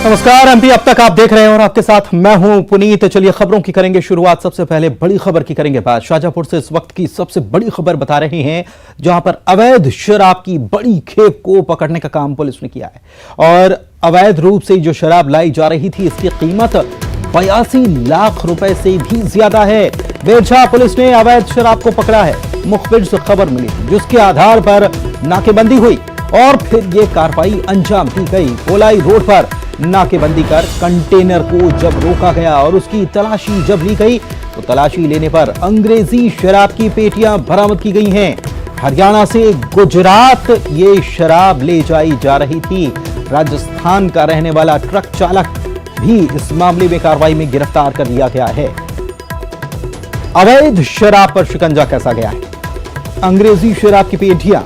नमस्कार एमपी अब तक आप देख रहे हैं और आपके साथ मैं हूं पुनीत। चलिए खबरों की करेंगे शुरुआत। सबसे पहले बड़ी खबर की करेंगे बात। शाहजहांपुर से इस वक्त की सबसे बड़ी खबर बता रहे हैं, जहां पर अवैध शराब की बड़ी खेप को पकड़ने का काम पुलिस ने किया है और अवैध रूप से जो शराब लाई जा रही थी इसकी कीमत 82 लाख रुपए से भी ज्यादा है। बेरछा पुलिस ने अवैध शराब को पकड़ा है। मुखबिर से खबर मिली जिसके आधार पर नाकेबंदी हुई और फिर ये कार्रवाई अंजाम दी गई। कोलाई रोड पर नाकेबंदी कर कंटेनर को जब रोका गया और उसकी तलाशी जब ली गई तो तलाशी लेने पर अंग्रेजी शराब की पेटियां बरामद की गई हैं। हरियाणा से गुजरात ये शराब ले जाई जा रही थी। राजस्थान का रहने वाला ट्रक चालक भी इस मामले में कार्रवाई में गिरफ्तार कर लिया गया है। अवैध शराब पर शिकंजा कैसा गया है। अंग्रेजी शराब की पेटियां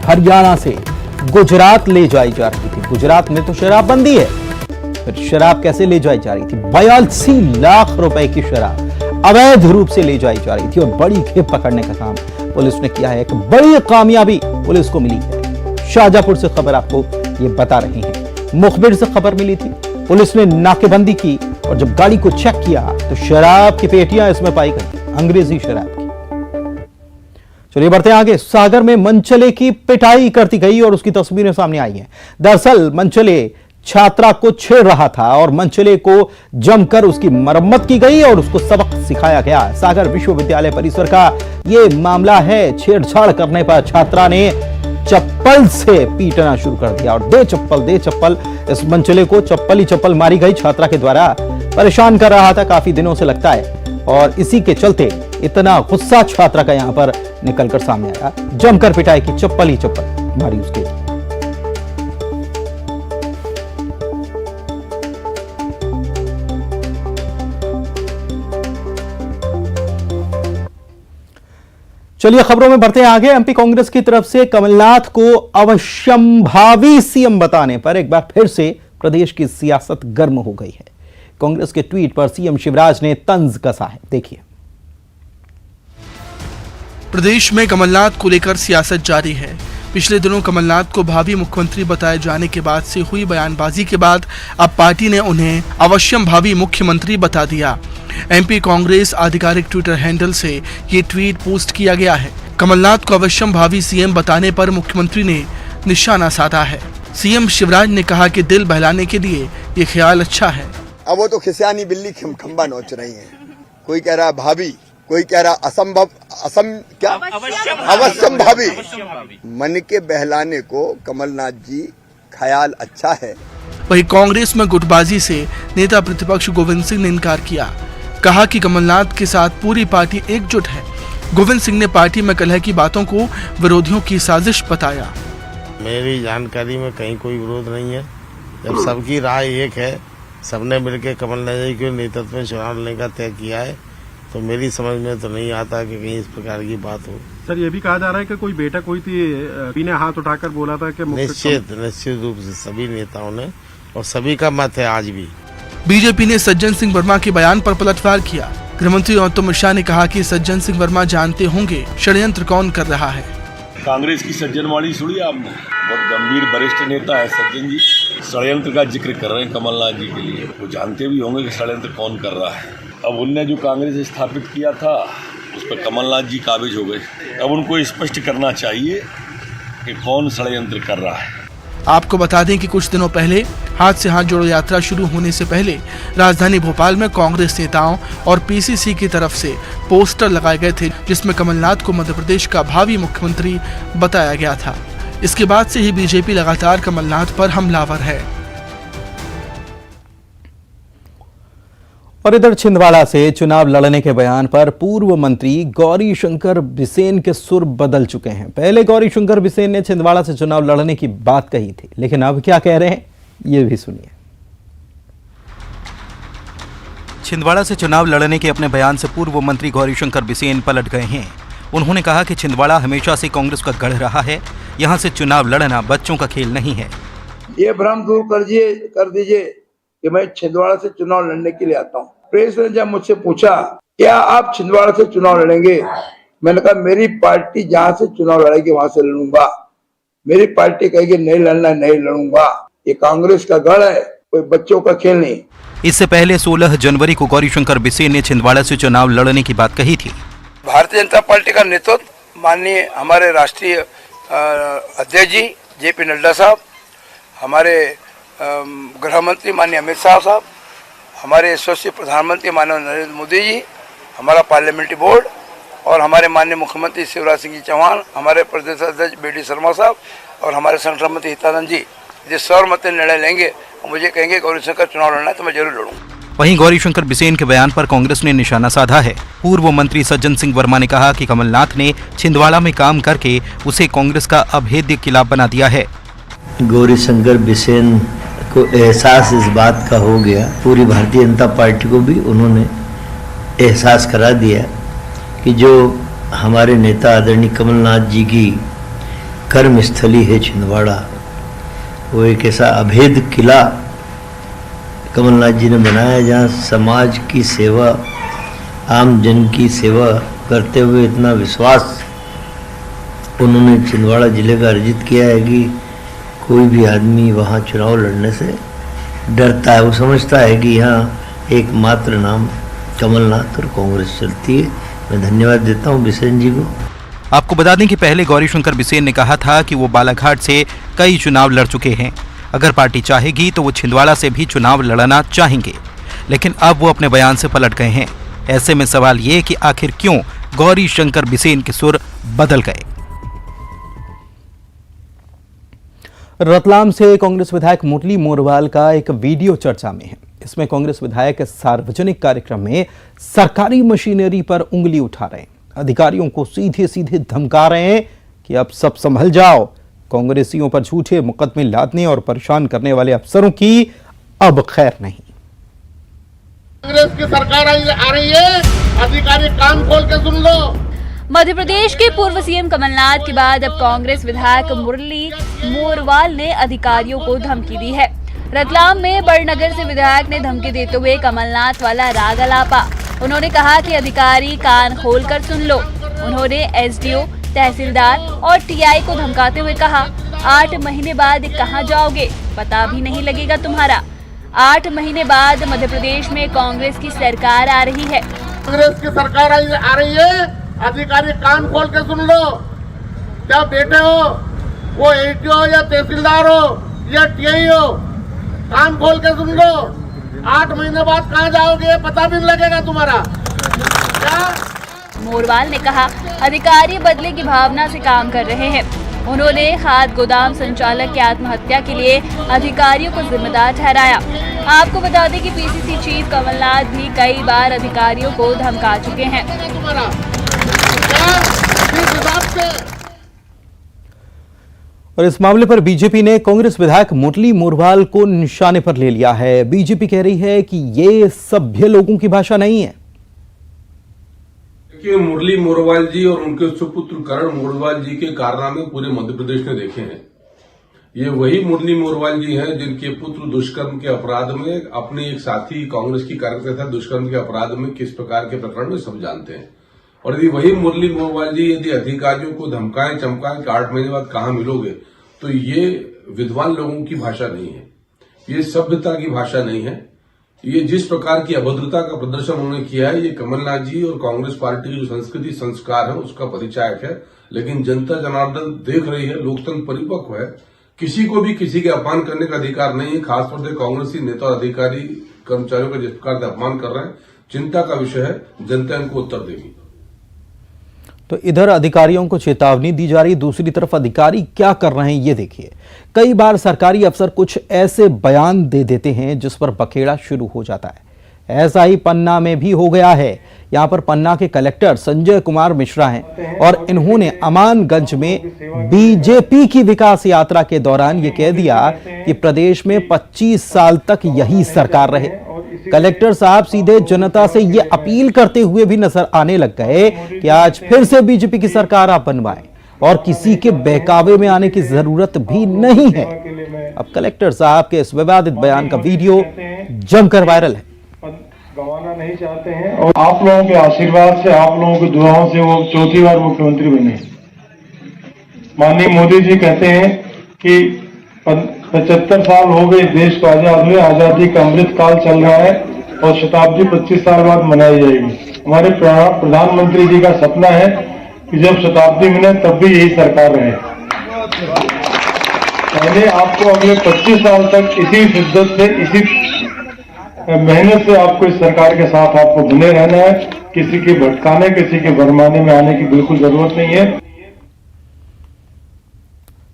हरियाणा से गुजरात ले जाई जा रही थी। गुजरात में तो शराबबंदी है, फिर शराब कैसे ले जाई जा रही थी। 82 लाख रुपए की शराब अवैध रूप से ले जाई जा रही थी और बड़ी खेप पकड़ने का काम पुलिस ने किया है। एक बड़ी कामयाबी पुलिस को मिली है। शाहजहांपुर से खबर आपको ये बता रहे हैं। मुखबिर से खबर मिली थी, पुलिस ने नाकेबंदी की और जब गाड़ी को चेक किया तो शराब की पेटियां इसमें पाई गई, अंग्रेजी शराब की। चलिए बढ़ते हैं आगे। सागर में मनचले की पिटाई करती गई और उसकी तस्वीरें सामने आई हैं। दरअसल मनचले छात्रा को छेड़ रहा था और मनचले को जमकर उसकी मरम्मत की गई और उसको सबक सिखाया गया। सागर विश्वविद्यालय परिसर का यह मामला है। छेड़छाड़ करने पर छात्रा ने चप्पल से पीटना शुरू कर दिया और दे चप्पल इस मनचले को चप्पल ही चप्पल मारी गई। छात्रा के द्वारा परेशान कर रहा था काफी दिनों से लगता है और इसी के चलते इतना गुस्सा छात्रा का यहां पर निकलकर सामने आया। जमकर पिटाई की, चप्पल ही चप्पल मारी उसके। चलिए खबरों में बढ़ते हैं आगे। एमपी कांग्रेस की तरफ से कमलनाथ को अवश्यंभावी सीएम बताने पर एक बार फिर से प्रदेश की सियासत गर्म हो गई है। कांग्रेस के ट्वीट पर सीएम शिवराज ने तंज कसा है, देखिए। प्रदेश में कमलनाथ को लेकर सियासत जारी है। पिछले दिनों कमलनाथ को भावी मुख्यमंत्री बताए जाने के बाद से हुई बयानबाजी के बाद अब पार्टी ने उन्हें अवश्यम भावी मुख्यमंत्री बता दिया। एमपी कांग्रेस आधिकारिक ट्विटर हैंडल से ये ट्वीट पोस्ट किया गया है। कमलनाथ को अवश्यम भावी सीएम बताने पर मुख्यमंत्री ने निशाना साधा है। सीएम शिवराज ने कहा कि दिल बहलाने के लिए ये ख्याल अच्छा है। अब वो तो खिसियानी बिल्ली खंबा नोच रही है। कोई कह रहा भाभी, कोई कह रहा अवश्यम भावी। मन के बहलाने को कमलनाथ जी ख्याल अच्छा है। वहीं कांग्रेस में गुटबाजी से नेता प्रतिपक्ष गोविंद सिंह ने इनकार किया। कहा कि कमलनाथ के साथ पूरी पार्टी एकजुट है। गोविंद सिंह ने पार्टी में कलह की बातों को विरोधियों की साजिश बताया। मेरी जानकारी में कहीं कोई विरोध नहीं है। जब सबकी राय एक है, सबने मिलकर कमलनाथ जी के नेतृत्व में चुनाव लड़ने का तय किया है, तो मेरी समझ में तो नहीं आता कि कहीं इस प्रकार की बात हो। सर ये भी कहा जा रहा है कि कोई बैठक हुई थी, ने हाथ उठाकर बोला था कि निश्चित रूप से सभी नेताओं ने, और सभी का मत है आज भी। बीजेपी ने सज्जन सिंह वर्मा के बयान पर पलटवार किया। गृहमंत्री अमित शाह ने कहा कि सज्जन सिंह वर्मा जानते होंगे षड्यंत्र कौन कर रहा है। कांग्रेस की सज्जनवाणी सुनी आपने? बहुत गंभीर वरिष्ठ नेता है सज्जन जी, षड्यंत्र का जिक्र कर रहे हैं कमलनाथ जी के लिए। वो जानते भी होंगे कि षड्यंत्र कौन कर रहा है। अब उनने जो कांग्रेस स्थापित किया था उस पर कमलनाथ जी काबिज हो गए। अब उनको स्पष्ट करना चाहिए कि कौन षड्यंत्र कर रहा है। आपको बता दें कि कुछ दिनों पहले हाथ से हाथ जोड़ो यात्रा शुरू होने से पहले राजधानी भोपाल में कांग्रेस नेताओं और पीसीसी की तरफ से पोस्टर लगाए गए थे, जिसमें कमलनाथ को मध्य प्रदेश का भावी मुख्यमंत्री बताया गया था। इसके बाद से ही बीजेपी लगातार कमलनाथ पर हमलावर है। और इधर छिंदवाड़ा से चुनाव लड़ने के बयान पर पूर्व मंत्री गौरीशंकर बिसेन के सुर बदल चुके हैं। पहले गौरीशंकर बिसेन ने छिंदवाड़ा से चुनाव लड़ने की बात कही थी, लेकिन अब क्या कह रहे हैं ये भी सुनिए। छिंदवाड़ा से चुनाव लड़ने के अपने बयान से पूर्व मंत्री गौरीशंकर बिसेन पलट गए हैं। उन्होंने कहा कि छिंदवाड़ा हमेशा से कांग्रेस का गढ़ रहा है, यहां से चुनाव लड़ना बच्चों का खेल नहीं है। ये भ्रम दूर कर दीजिए कि मैं छिंदवाड़ा से चुनाव लड़ने के लिए आता हूँ। प्रेस ने जब मुझसे पूछा क्या आप छिंदवाड़ा से चुनाव लड़ेंगे, मैंने कहा मेरी पार्टी जहाँ से चुनाव लड़ेगी वहां से लड़ूंगा। मेरी पार्टी कहेगी नहीं लड़ना, नहीं लड़ूंगा। ये कांग्रेस का गढ़ है, कोई बच्चों का खेल नहीं। इससे पहले 16 जनवरी को गौरीशंकर बिसेन ने छिंदवाड़ा से चुनाव लड़ने की बात कही थी। भारतीय जनता पार्टी का नेतृत्व माननीय हमारे राष्ट्रीय अध्यक्ष जी JP नड्डा साहब, हमारे गृह मंत्री माननीय अमित शाह साहब, हमारे यशस्वी प्रधानमंत्री माननीय नरेंद्र मोदी जी, हमारा पार्लियामेंट्री बोर्ड और हमारे माननीय मुख्यमंत्री शिवराज सिंह जी चौहान, हमारे प्रदेश अध्यक्ष BD शर्मा साहब और हमारे संगठन मंत्री हितानंद जी यदि सर्वमत निर्णय लेंगे और मुझे कहेंगे गौरीशंकर चुनाव लड़ना है तो मैं जरूर लड़ूंगा। वहीं गौरीशंकर बिसेन के बयान पर कांग्रेस ने निशाना साधा है। पूर्व मंत्री सज्जन सिंह वर्मा ने कहा कि कमलनाथ ने छिंदवाड़ा में काम करके उसे कांग्रेस का अभेद्य किला बना दिया है। गौरीशंकर बिसेन को एहसास इस बात का हो गया, पूरी भारतीय जनता पार्टी को भी उन्होंने एहसास करा दिया कि जो हमारे नेता आदरणीय कमलनाथ जी की कर्मस्थली है छिंदवाड़ा, वो एक ऐसा अभेद किला कमलनाथ जी ने बनाया जहाँ समाज की सेवा, आम जन की सेवा करते हुए इतना विश्वास उन्होंने छिंदवाड़ा जिले का अर्जित किया है कि कोई भी आदमी वहाँ चुनाव लड़ने से डरता है। वो समझता है कि यहाँ एकमात्र नाम कमलनाथ और कांग्रेस चलती है। मैं धन्यवाद देता हूँ बिसेन जी को। आपको बता दें कि पहले गौरीशंकर बिसेन ने कहा था कि वो बालाघाट से कई चुनाव लड़ चुके हैं, अगर पार्टी चाहेगी तो वो छिंदवाड़ा से भी चुनाव लड़ना चाहेंगे, लेकिन अब वो अपने बयान से पलट गए हैं। ऐसे में सवाल ये कि आखिर क्यों गौरीशंकर बिसेन के सुर बदल गए। रतलाम से कांग्रेस विधायक मुरली मोरवाल का एक वीडियो चर्चा में है। इसमें कांग्रेस विधायक सार्वजनिक कार्यक्रम में सरकारी मशीनरी पर उंगली उठा रहे हैं, अधिकारियों को सीधे सीधे धमका रहे हैं कि अब सब संभल जाओ। कांग्रेसियों पर झूठे मुकदमे लादने और परेशान करने वाले अफसरों की अब खैर नहीं। कांग्रेस की सरकार आ रही है, अधिकारी कान खोल के सुन लो। मध्य प्रदेश के पूर्व सीएम कमलनाथ के बाद अब कांग्रेस विधायक मुरली मोरवाल ने अधिकारियों को धमकी दी है। रतलाम में बड़नगर से विधायक ने धमकी देते हुए कमलनाथ वाला राग अलापा। उन्होंने कहा कि अधिकारी कान खोलकर सुन लो। उन्होंने SDO, तहसीलदार और TI को धमकाते हुए कहा, 8 महीने बाद कहां जाओगे, पता भी नहीं लगेगा तुम्हारा। 8 महीने बाद मध्य प्रदेश में कांग्रेस की सरकार आ रही है। कांग्रेस की सरकार आ रही है, अधिकारी कान खोल के सुन लो। क्या बेटे हो, वो ADO या तहसीलदार हो या TI हो, कान खोल के सुन लो। 8 महीने बाद कहाँ जाओगे, पता भी नहीं लगेगा तुम्हारा। क्या मोरवाल ने कहा, अधिकारी बदले की भावना से काम कर रहे हैं। उन्होंने खाद गोदाम संचालक की आत्महत्या के लिए अधिकारियों को जिम्मेदार ठहराया। आपको बता दें कि PCC चीफ कमलनाथ भी कई बार अधिकारियों को धमका चुके हैं। और इस मामले पर बीजेपी ने कांग्रेस विधायक मुरली मोरवाल को निशाने पर ले लिया है। बीजेपी कह रही है कि ये सभ्य लोगों की भाषा नहीं है। देखिए, मुरली मोरवाल जी और उनके सुपुत्र करण मोरवाल जी के कारनामे पूरे मध्य प्रदेश ने देखे हैं। ये वही मुरली मोरवाल जी हैं जिनके पुत्र दुष्कर्म के अपराध में अपने एक साथी कांग्रेस की कार्यकर्ता दुष्कर्म के अपराध में किस प्रकार के प्रकरण में सब जानते हैं। और यदि वही मुरली मोरवाल जी यदि अधिकारियों को धमकाएं चमकाएं कि 8 महीने बाद कहां मिलोगे, तो ये विद्वान लोगों की भाषा नहीं है, ये सभ्यता की भाषा नहीं है। ये जिस प्रकार की अभद्रता का प्रदर्शन उन्होंने किया है, ये कमलनाथ जी और कांग्रेस पार्टी की जो संस्कृति संस्कार है उसका परिचायक है। लेकिन जनता जनार्दन देख रही है, लोकतंत्र परिपक्व है, किसी को भी किसी के अपमान करने का अधिकार नहीं है। खासतौर से कांग्रेसी नेता और अधिकारी कर्मचारियों का जिस प्रकार से अपमान कर रहे हैं, चिंता का विषय है। जनता इनको उत्तर देगी। तो इधर अधिकारियों को चेतावनी दी जा रही, दूसरी तरफ अधिकारी क्या कर रहे हैं ये देखिए। कई बार सरकारी अफसर कुछ ऐसे बयान दे देते हैं जिस पर बखेड़ा शुरू हो जाता है। ऐसा ही पन्ना में भी हो गया है। यहां पर पन्ना के कलेक्टर संजय कुमार मिश्रा हैं और इन्होंने अमानगंज में बीजेपी की विकास यात्रा के दौरान ये कह दिया कि प्रदेश में 25 साल तक यही सरकार रहे। कलेक्टर साहब सीधे जनता से ये अपील करते हुए भी नजर आने लग गए कि आज फिर से बीजेपी की सरकार आप बनवाएं और किसी के बहकावे में आने की जरूरत भी नहीं है। अब कलेक्टर साहब के इस विवादित बयान का वीडियो जमकर वायरल है। गंवाना नहीं चाहते हैं और आप लोगों के आशीर्वाद से, आप लोगों की दुआओं से वो 4थी बार मुख्यमंत्री बने। माननीय मोदी जी कहते हैं कि 75 साल हो गए देश को आजाद हुए, आजादी का अमृत काल चल रहा है और शताब्दी 25 साल बाद मनाई जाएगी। हमारे प्रधानमंत्री जी का सपना है कि जब शताब्दी मिले तब भी यही सरकार रहे। पहले आपको अगले 25 साल तक इसी शिद्दत से, इसी मेहनत से आपको इस सरकार के साथ आपको बने रहना है। किसी के भटकाने, किसी के भरमाने में आने की बिल्कुल जरूरत नहीं है।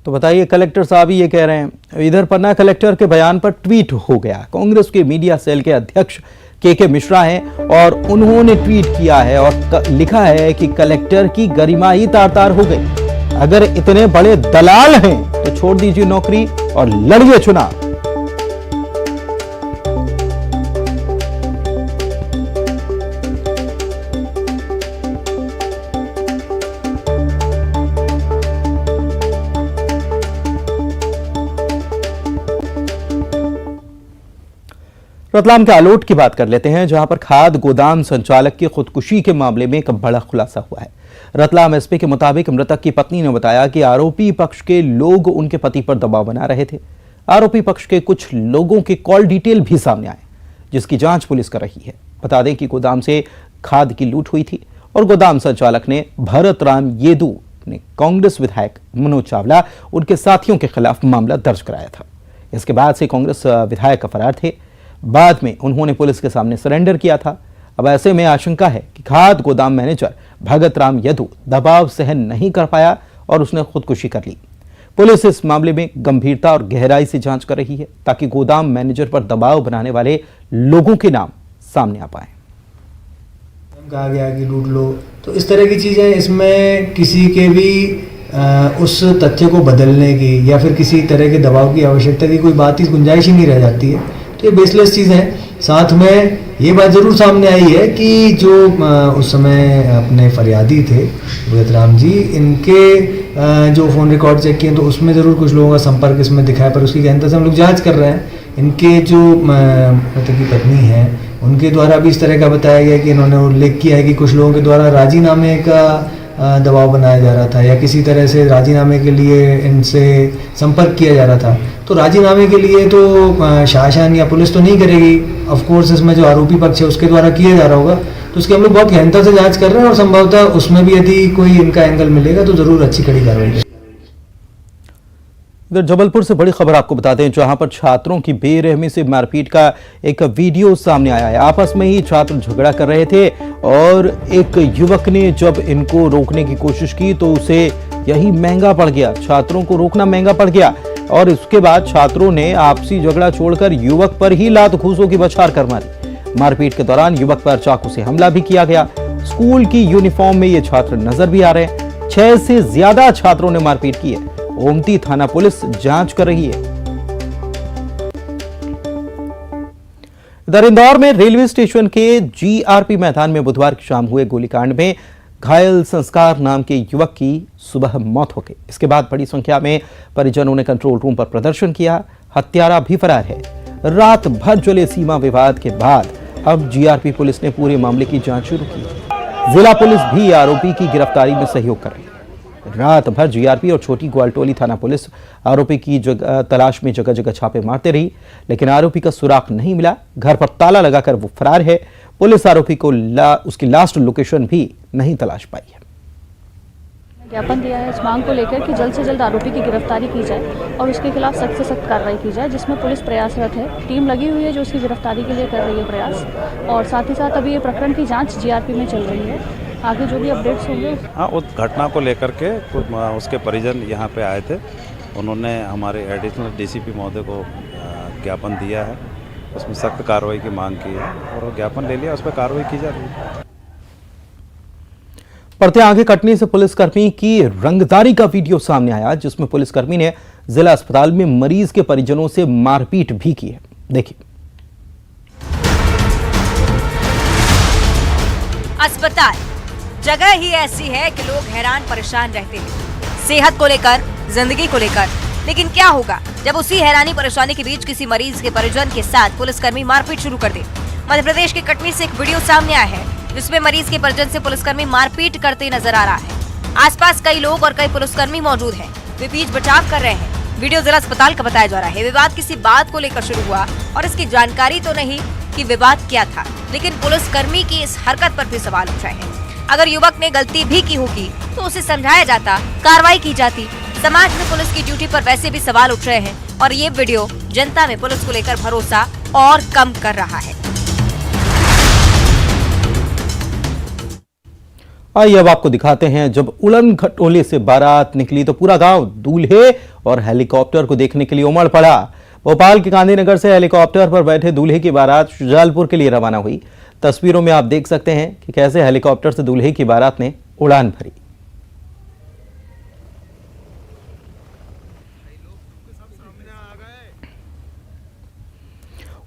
तो बताइए, कलेक्टर साहब ही ये कह रहे हैं। इधर पन्ना कलेक्टर के बयान पर ट्वीट हो गया। कांग्रेस के मीडिया सेल के अध्यक्ष के मिश्रा हैं और उन्होंने ट्वीट किया है और लिखा है कि कलेक्टर की गरिमा ही तार-तार हो गई। अगर इतने बड़े दलाल हैं तो छोड़ दीजिए नौकरी और लड़िए चुनाव। रतलाम के आलोट की बात कर लेते हैं, जहां पर खाद गोदाम संचालक की खुदकुशी के मामले में एक बड़ा खुलासा हुआ है। रतलाम एसपी के मुताबिक मृतक की पत्नी ने बताया कि आरोपी पक्ष के लोग उनके पति पर दबाव बना रहे थे। आरोपी पक्ष के कुछ लोगों के कॉल डिटेल भी सामने आए, जिसकी जांच पुलिस कर रही है। बता दें कि गोदाम से खाद की लूट हुई थी और गोदाम संचालक ने भरत राम येदू ने कांग्रेस विधायक मनोज चावला उनके साथियों के खिलाफ मामला दर्ज कराया था। इसके बाद से कांग्रेस विधायक फरार थे। बाद में उन्होंने पुलिस के सामने सरेंडर किया था। अब ऐसे में आशंका है कि खाद गोदाम मैनेजर भगत राम यदू दबाव सहन नहीं कर पाया और उसने खुदकुशी कर ली। पुलिस इस मामले में गंभीरता और गहराई से जांच कर रही है ताकि गोदाम मैनेजर पर दबाव बनाने वाले लोगों के नाम सामने आ पाए। कहा गया कि लूट लो, तो इस तरह की चीजें, इसमें किसी के भी उस तथ्य को बदलने की या फिर किसी तरह के दबाव की आवश्यकता की कोई बात ही, गुंजाइश ही नहीं रह जाती है। तो ये बेसलेस चीज़ है। साथ में ये बात ज़रूर सामने आई है कि जो उस समय अपने फरियादी थे भगत राम जी, इनके जो फ़ोन रिकॉर्ड चेक किए तो उसमें ज़रूर कुछ लोगों का संपर्क इसमें दिखाया, पर उसकी गहनता से हम लोग जांच कर रहे हैं। इनके जो मतलब की पत्नी है, उनके द्वारा भी इस तरह का बताया गया कि इन्होंने उल्लेख किया है कि कुछ लोगों के द्वारा राजीनामे का दबाव बनाया जा रहा था या किसी तरह से राजीनामे के लिए इनसे संपर्क किया जा रहा था। तो राजीनामे के लिए तो शासन या पुलिस तो नहीं करेगी, ऑफ कोर्स इसमें जो आरोपी पक्ष है उसके द्वारा किया जा रहा होगा। तो उसकी हम लोग बहुत गहनता से जांच कर रहे हैं और संभवतः उसमें भी यदि कोई इनका एंगल मिलेगा तो जरूर अच्छी कड़ी कार्रवाई करेंगे। इधर जबलपुर से बड़ी खबर आपको बता दें, जहां पर छात्रों की बेरहमी से मारपीट का एक वीडियो सामने आया है। आपस में ही छात्र झगड़ा कर रहे थे और एक युवक ने जब इनको रोकने की कोशिश की तो उसे यही महंगा पड़ गया। छात्रों को रोकना महंगा पड़ गया और इसके बाद छात्रों ने आपसी झगड़ा छोड़कर युवक पर ही लात घूंसों की बौछार कर मारी। मारपीट के दौरान युवक पर चाकू से हमला भी किया गया। स्कूल की यूनिफॉर्म में ये छात्र नजर भी आ रहे हैं। 6 से ज्यादा छात्रों ने मारपीट की है। ओमती थाना पुलिस जांच कर रही है। इधर इंदौर में रेलवे स्टेशन के जीआरपी मैदान में बुधवार की शाम हुए गोलीकांड में घायल संस्कार नाम के युवक की सुबह मौत हो गई। इसके बाद बड़ी संख्या में परिजनों ने कंट्रोल रूम पर प्रदर्शन किया। हत्यारा भी फरार है। रात भर चले सीमा विवाद के बाद अब जीआरपी पुलिस ने पूरे मामले की जांच शुरू की। जिला पुलिस भी आरोपी की गिरफ्तारी में सहयोग कर रही है। रात भर जीआरपी और छोटी ग्वालटोली थाना पुलिस आरोपी की तलाश में जगह जगह छापे मारते रही, लेकिन आरोपी का सुराग नहीं मिला। घर पर ताला लगाकर वो फरार है। पुलिस आरोपी को उसकी लास्ट लोकेशन भी नहीं तलाश पाई है। ज्ञापन दिया है इस मांग को लेकर कि जल्द से जल्द आरोपी की गिरफ्तारी की जाए और उसके खिलाफ सख्त से सख्त कार्रवाई की जाए, जिसमें पुलिस प्रयासरत है। टीम लगी हुई है जो उसकी गिरफ्तारी के लिए कर रही है प्रयास, और साथ ही साथ अभी ये प्रकरण की जांच जीआरपी में चल रही है। आगे जो भी अपडेट्स होंगे। हाँ, उस घटना को लेकर के उसके परिजन यहाँ पे आए थे। उन्होंने हमारे एडिशनल डीसीपी महोदय को ज्ञापन दिया है, उसमें सख्त कार्रवाई की मांग की है और ज्ञापन ले लिया, उस पर कार्रवाई की जा रही है। बढ़ते आगे, कटनी से पुलिसकर्मी की रंगदारी का वीडियो सामने आया, जिसमें पुलिसकर्मी ने जिला अस्पताल में मरीज के परिजनों से मारपीट भी की है। देखिए। अस्पताल जगह ही ऐसी है कि लोग हैरान परेशान रहते हैं, सेहत को लेकर, जिंदगी को लेकर। लेकिन क्या होगा जब उसी हैरानी परेशानी के बीच किसी मरीज के परिजन के साथ पुलिसकर्मी मारपीट शुरू कर दे। मध्य प्रदेश के कटनी से एक वीडियो सामने आया है, जिसमें मरीज के परिजन से पुलिसकर्मी मारपीट करते नजर आ रहा है। आसपास कई लोग और कई पुलिसकर्मी मौजूद हैं। वे बीच बचाव कर रहे हैं। वीडियो जिला अस्पताल का बताया जा रहा है। विवाद किसी बात को लेकर शुरू हुआ और इसकी जानकारी तो नहीं कि विवाद क्या था, लेकिन पुलिसकर्मी की इस हरकत पर भी सवाल उठ रहे हैं। अगर युवक ने गलती भी की होगी तो उसे समझाया जाता, कार्रवाई की जाती। समाज में पुलिस की ड्यूटी पर वैसे भी सवाल उठ रहे हैं और ये वीडियो जनता में पुलिस को लेकर भरोसा और कम कर रहा है। आइए अब आपको दिखाते हैं, जब उड़न खटोले से बारात निकली तो पूरा गांव दूल्हे और हेलीकॉप्टर को देखने के लिए उमड़ पड़ा। भोपाल के गांधीनगर से हेलीकॉप्टर पर बैठे दूल्हे की बारात शुजालपुर के लिए रवाना हुई। तस्वीरों में आप देख सकते हैं कि कैसे हेलीकॉप्टर से दूल्हे की बारात ने उड़ान भरी।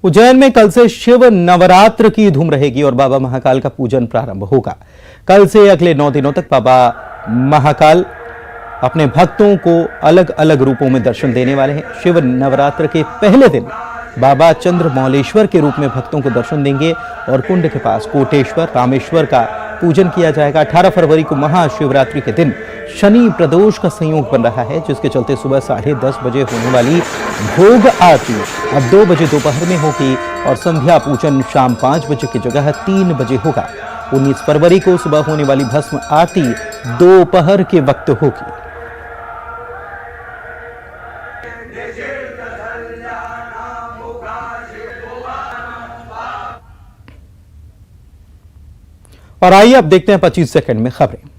उज्जैन में कल से शिव नवरात्र की धूम रहेगी और बाबा महाकाल का पूजन प्रारंभ होगा। कल से अगले 9 दिनों तक बाबा महाकाल अपने भक्तों को अलग अलग रूपों में दर्शन देने वाले हैं। शिव नवरात्र के पहले दिन बाबा चंद्रमौलेश्वर के रूप में भक्तों को दर्शन देंगे और कुंड के पास कोटेश्वर रामेश्वर का पूजन किया जाएगा। 18 फरवरी को महाशिवरात्रि के दिन शनि प्रदोष का संयोग बन रहा है, जिसके चलते सुबह 10:30 बजे होने वाली भोग आरती अब 2 बजे दोपहर में होगी और संध्या पूजन शाम 5 बजे की जगह 3 बजे होगा। 19 फरवरी को सुबह होने वाली भस्म आरती दोपहर के वक्त होगी। और आइए अब देखते हैं 25 सेकंड में खबरें।